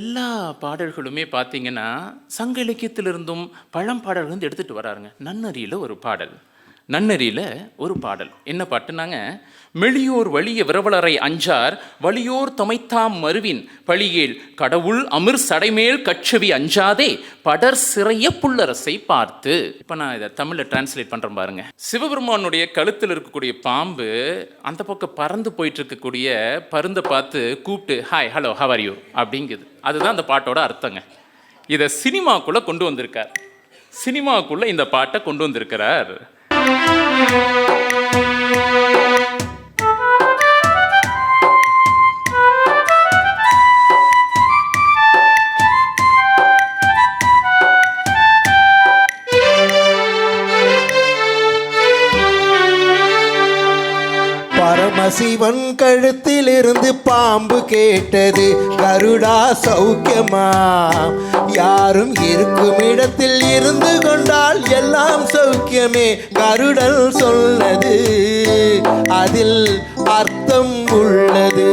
எல்லா பாடல்களுமே பார்த்தீங்கன்னா சங்க இலக்கியத்திலிருந்தும் பழம்பாடல்கள் எடுத்துட்டு வராருங்க. நன்னறியில் ஒரு பாடல் என்ன பாட்டுனாங்க, மெளியோர் வலிய விரவலரை அஞ்சார் வலியோர் தமைத்தாம் மருவின் பழியேல் கடவுள் அமிர் சடைமேல் கட்சவி அஞ்சாதே படர் சிறைய புல்லரசை பார்த்து. இப்போ நான் இதை தமிழில் டிரான்ஸ்லேட் பண்ணுறேன் பாருங்க. சிவபெருமானுடைய கழுத்தில் இருக்கக்கூடிய பாம்பு அந்த பக்கம் பறந்து போயிட்டு இருக்கக்கூடிய பருந்தை பார்த்து கூப்பிட்டு hi hello how are you அப்படிங்குது. அதுதான் அந்த பாட்டோட அர்த்தங்க. இதை சினிமாக்குள்ளே கொண்டு வந்திருக்கார். சினிமாக்குள்ளே இந்த பாட்டை கொண்டு வந்திருக்கிறார். பரமசிவன் கழுத்திலிருந்து பாம்பு கேட்டது, கருடா சௌக்கியமா? யாரும் இருக்கும் இடத்தில் இருந்து கொண்டால் எல்லாம் சௌக்கியமே. கருடல் சொன்னது அதில் அர்த்தம் உள்ளது.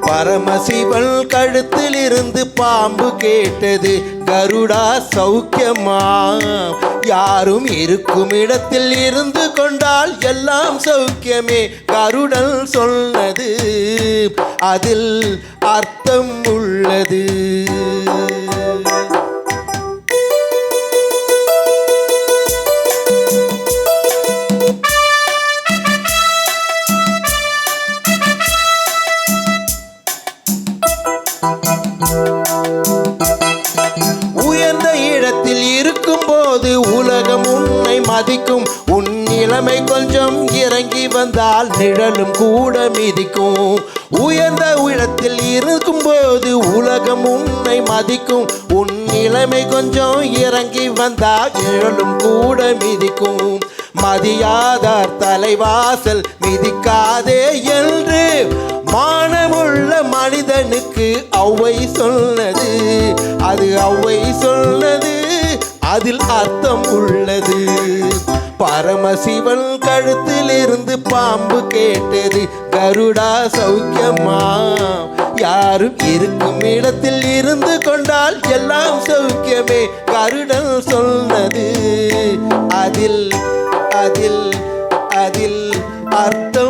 பரமசிவன் கழுத்தில் இருந்து பாம்பு கேட்டது, கருடா சௌக்கியமா? யாரும் இருக்கும் இடத்தில் இருந்து கொண்டால் எல்லாம் சௌக்கியமே. கருடல் சொன்னது அதில் அர்த்தம் உள்ளது. உயர்ந்த இடத்தில் இருக்கும் போது உலகம் உன்னை மதிக்கும். உன் நிலைமை கொஞ்சம் இறங்கி வந்தால் நிழலும் கூட மிதிக்கும். உயர்ந்த இடத்தில் இருக்கும் போது உலகம் உன்னை மதிக்கும். உன் நிலைமை கொஞ்சம் இறங்கி வந்தால் நிழலும் கூட மிதிக்கும். மதியாதார் தலைவாசல் மிதிக்காதே என்று மானமுள்ள மனிதனுக்கு ஔவை சொன்னது. அது ஔவை சொன்னது அதில் அர்த்தம் உள்ளது. பரமசிவன் கழுத்தில் இருந்து பாம்பு கேட்டது, கருடா சௌக்கியமா? யாரும் இருக்கும் இடத்தில் இருந்து கொண்டால் எல்லாம் சௌக்கியமே. கருடல் சொன்னது அதில் அதில் அதில் அர்த்தம்